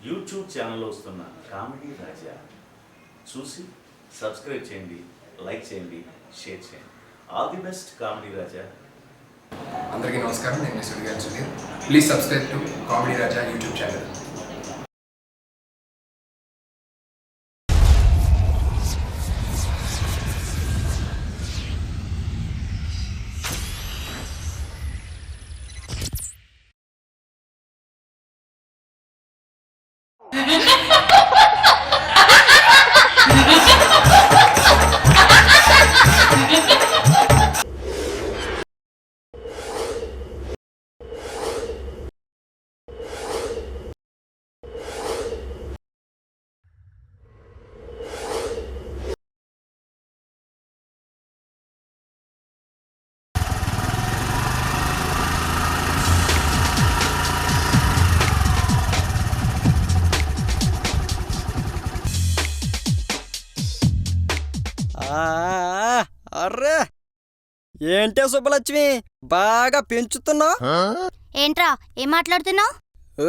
YouTube ఛానల్లో వస్తున్న comedy రాజా చూసి సబ్స్క్రైబ్ చేయండి, లైక్ చేయండి, షేర్ చేయండి. All the best comedy Raja. అందరికీ నమస్కారం, నేను Sudigali Sudheer. Please subscribe to comedy Raja YouTube channel. అర్రే ఏంటే సుబ్బలక్ష్మి, బాగా పెంచుతున్నావు. ఏంట్రా ఏం మాట్లాడుతున్నావు? ఓ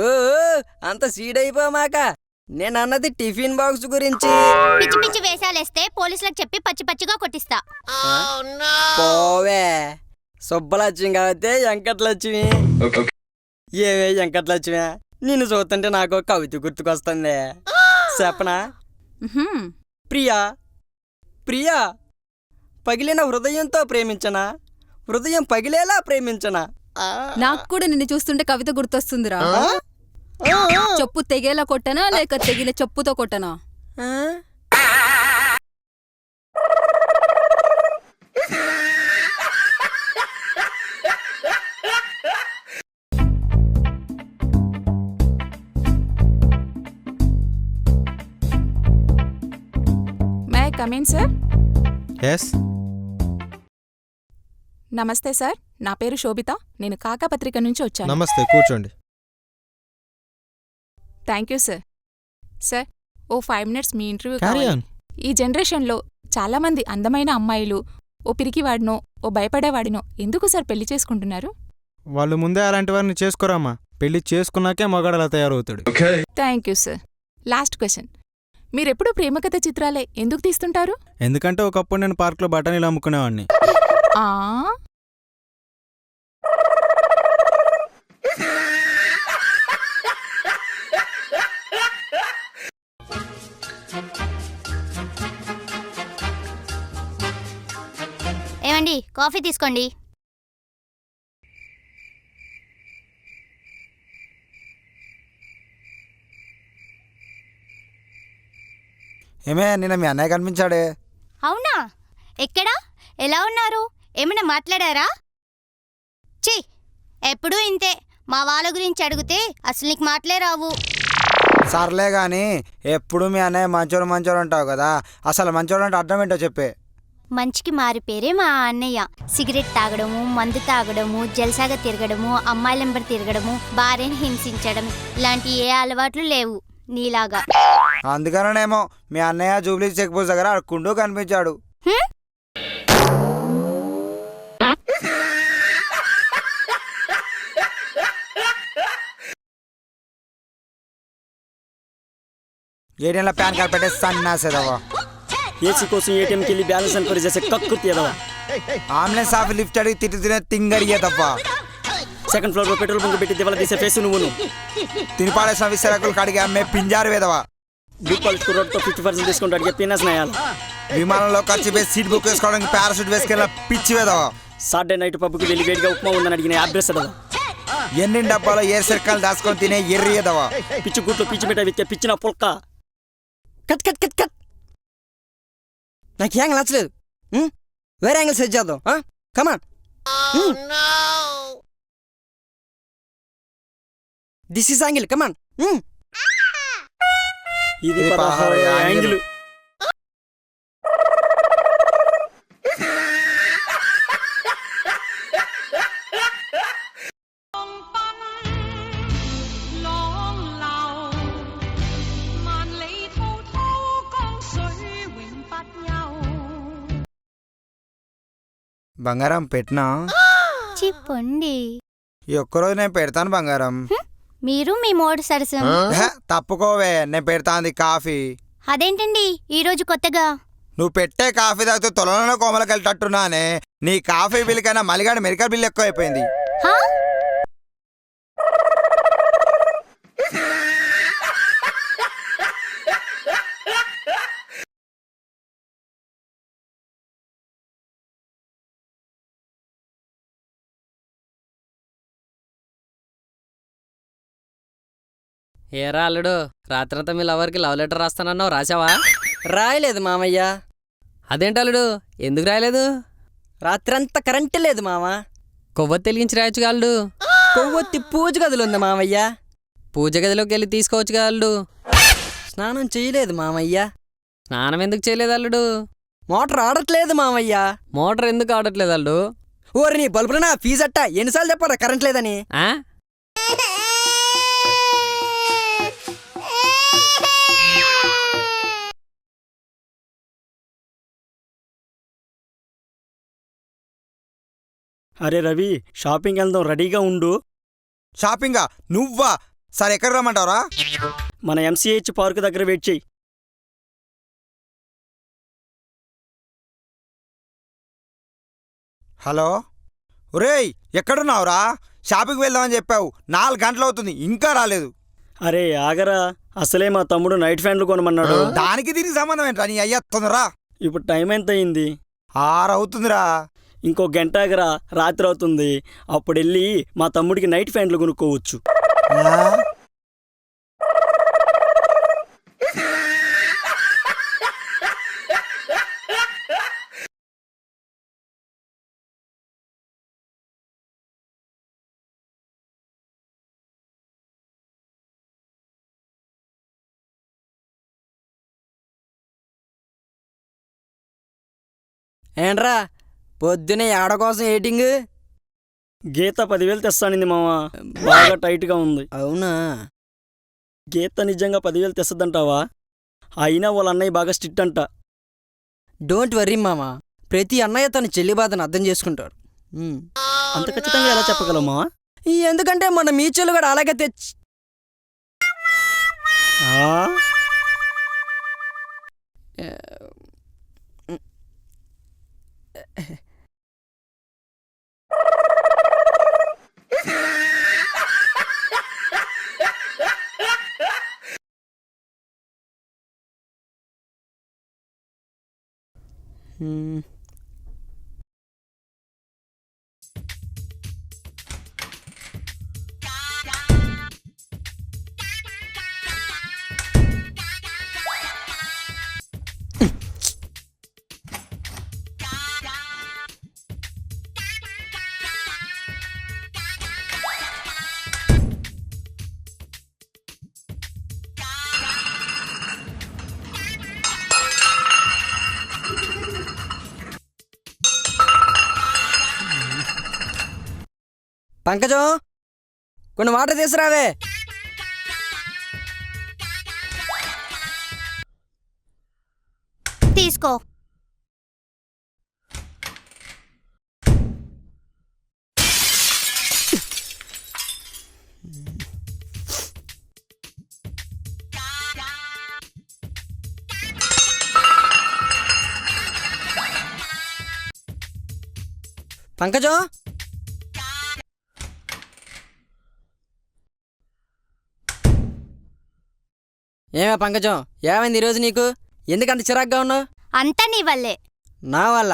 అంత సీడైపోమాక, నేను అన్నది టిఫిన్ బాక్స్ గురించి. పిచ్చి పిచ్చి వేషాలేస్తే పోలీసులకు చెప్పి పచ్చి పచ్చిగా కొట్టిస్తా. పోవే, సుబ్బలక్ష్మి కాబట్టి వెంకటలక్ష్మి. ఏవే వెంకటలక్ష్మి, నిన్ను చూస్తుంటే నాకు కవిత గుర్తుకొస్తుంది. చెప్పనా? ప్రియా ప్రియా, పగిలిన హృదయంతో ప్రేమించనా, హృదయం పగిలేలా ప్రేమించనా. నాకు కూడా నిన్ను చూస్తుంటే కవిత గుర్తొస్తుందిరా. చెప్పు తెగేలా కొట్టనా లేక తెగిన చెప్పుతో కొట్టనా? May I come in sir? Yes. నమస్తే సార్, నా పేరు శోభిత, నేను కాకాపత్రిక నుంచి వచ్చాను. నమస్తే, కూర్చోండి. Thank you sir. సార్, ఓ 5 minutes మీ ఇంటర్వ్యూ క్యారీ కావాలి. ఆన్. ఈ జనరేషన్లో చాలామంది అందమైన అమ్మాయిలు ఓ పిరికివాడినో ఓ భయపడేవాడినో ఎందుకు సార్ పెళ్లి చేసుకుంటున్నారు? వాళ్ళు ముందే అలాంటి వారిని చేసుకోరామా, పెళ్లి చేసుకున్నాకే మగాడలా తయారవుతాడు. Thank you sir. Last question, మీరెప్పుడు ప్రేమకథ చిత్రాలే ఎందుకు తీస్తుంటారు? ఎందుకంటే ఒకప్పుడు నేను పార్క్లో బఠానీలు అమ్ముకునేవాడిని. ఆ ఏమండి, కాఫీ తీసుకోండి. ఏమే, నిన్న మీ అన్నయ్య కనిపించాడే? అవునా? ఎక్కడా? ఎలా ఉన్నారు? ఏమైనా మాట్లాడారా? ఛీ, ఎప్పుడూ ఇంతే. మా వాళ్ళ గురించి అడిగితే అసలు నీకు మాటలే రావు. సర్లే గాని, ఎప్పుడు మీ అన్నయ్య మంచోడు మంచోడు అంటావు కదా, అసలు మంచోడు అంటే అర్థం ఏంటో చెప్పే. మంచికి మారి పేరే మా అన్నయ్య. సిగరెట్ తాగడము, మందు తాగడము, జల్సాగా తిరగడము, అమ్మాయిలెంబడి తిరగడము, భార్యని హింసించడం, ఇలాంటి ఏ అలవాట్లు లేవు నీలాగా. అందుకనేమో మీ అన్నయ్య జూబ్లీ చెక్ పోస్ట్ దగ్గర అడుక్కుంటూ కనిపించాడు. ఏటీఎంలో ప్యాన్ కార్డ్ పెట్టే సన్నాసేదవా. ఏసీ కోసం ఏటీఎంకి వెళ్ళి బ్యాలెన్స్ ఎంక్వైరీ చేసే కక్కుర్తి ఎదవా. ఆంబులెన్స్ ఆఫీ లిఫ్ట్ అడిగి తినే తింగరియే తప్ప. సెకండ్ ఫ్లోర్ లో పెట్రోల్ బంక్ పెట్టి దివాలా తీసే ఫేస్ నువ్వు. తినిపాడేసిన విస్తరకులు కడిగి అమ్మే పింజారు వేదవా. డీపాలిటీ రోడ్తో 50% డిస్కౌంట్ అడిగే పీనస్ నయాలి. విమానంలో ఖర్చు వేసి సీట్ బుక్ చేసుకోవడానికి పారాషూట్ వేసుకెళ్ళిన పిచ్చి వేదవా. సాటర్డే నైట్ పబ్కి వెళ్ళి వేడిగా ఉప్మా ఉందని అడిగిన అడ్రస్ ఎదవా. ఎన్ని డబ్బాలో ఏర్ సర్కాలు దాచుకొని తినే ఎర్రి ఎదవా. పిచ్చి గుట్లు పిచ్చి మిఠాయి విత్తే పిచ్చిన పుల్క. Cut cut cut cut. నాకు యాంగిల్ నచ్చలేదు, వేరే యాంగిల్ సెట్ చేద్దాం. Come on, this is angle, come on. ఇది 16 యాంగిల్. బంగారం పెట్టినా చెప్పండి. ఈ ఒక్కరోజు నేను పెడతాను బంగారం. మీరు మీ మోడు సరసం. తప్పుకోవే, నేను పెడతాంది కాఫీ. అదేంటండి ఈరోజు కొత్తగా? నువ్వు పెట్టే కాఫీ తాగితే తొలనలో కోమలకెళ్ళటట్టున్నానే. నీ కాఫీ బిల్ కన్నా మలిగాడి మెడికల్ బిల్ ఎక్కువ అయిపోయింది. హా? ఏరా అల్లుడు, రాత్రంతా మీ లవర్కి లవ్ లెటర్ రాస్తానన్నావు, రాసావా? రాయలేదు మామయ్య. అదేంటి అల్లుడు, ఎందుకు రాయలేదు? రాత్రంతా కరెంటు లేదు మామ. కొవ్వొత్తి వెలిగించి రాయొచ్చుగా అల్లుడు. కొవ్వొత్తి పూజ గదిలో ఉంది మామయ్య. పూజ గదిలోకి వెళ్ళి తీసుకోవచ్చుగా అల్లుడు. స్నానం చేయలేదు మామయ్య. స్నానం ఎందుకు చేయలేదు అల్లుడు? మోటార్ ఆడట్లేదు మామయ్య. మోటార్ ఎందుకు ఆడట్లేదు అల్లుడు? ఓరి నీ బల్బునా ఫీజు అట్ట ఎన్నిసార్లు చెప్పారా కరెంట్ లేదని? ఆ? అరే రవి, షాపింగ్ వెళ్దాం, రెడీగా ఉండు. షాపింగా? నువ్వా? సరే, ఎక్కడ రమ్మంటావరా? మన MCH పార్క్ దగ్గర వెయిట్ చెయ్యి. హలో, ఒరేయ్ ఎక్కడున్నావురా? షాపింగ్కి వెళ్దామని చెప్పావు, 4 గంటలు అవుతుంది, ఇంకా రాలేదు. అరే ఆగరా, అసలే మా తమ్ముడు నైట్ ఫ్యాన్లు కొనమన్నాడు. దానికి దీనికి సంబంధం ఏంట్రా? నీ అయ్యా తొందరా. ఇప్పుడు టైం ఎంత అయింది? 6 అవుతుందిరా. ఇంకో గంట ఆగరా, రాత్రి అవుతుంది. అప్పుడు వెళ్ళి మా తమ్ముడికి నైట్ ఫ్యాన్లు కొనుక్కోవచ్చు. ఏంట్రా పొద్దునే ఆడ కోసం ఏటింగ్? గీత 10,000 తెస్తానింది మామ, బాగా టైట్గా ఉంది. అవునా? గీత నిజంగా 10,000 తెస్తదంటావా? అయినా వాళ్ళ అన్నయ్య బాగా స్ట్రిక్ట్ అంట. డోంట్ వర్రీ మామ, ప్రతి అన్నయ్య తన చెల్లి బాధను అర్థం చేసుకుంటాడు. అంత ఖచ్చితంగా ఎలా చెప్పగలమా? ఎందుకంటే మన మీ చెల్లు కూడా అలాగే తెచ్చి పంకజం, కొన్ని వాటర్ తీసుకురావే. తీసుకో. పంకజం, ఏమే పంకజం, ఏమైంది ఈరోజు నీకు? ఎందుకంత చిరాగ్గా ఉన్నావు? అంతా నీ వల్లే. నా వల్ల?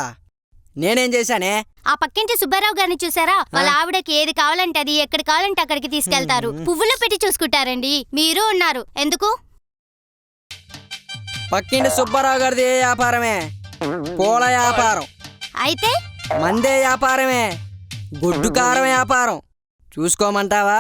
నేనేం చేశానే? ఆ పక్కింటి సుబ్బారావు గారిని చూసారా? వాళ్ళ ఆవిడకి ఏది కావాలంటే అది, ఎక్కడ కావాలంటే అక్కడికి తీసుకెళ్తారు. పువ్వులో పెట్టి చూసుకుంటారండి. మీరు ఉన్నారు ఎందుకు? పక్కింటి సుబ్బారావు గారిది ఏ వ్యాపారమే? పూల వ్యాపారం. అయితే మందే వ్యాపారమే, గుడ్డు కారం వ్యాపారం. చూసుకోమంటావా?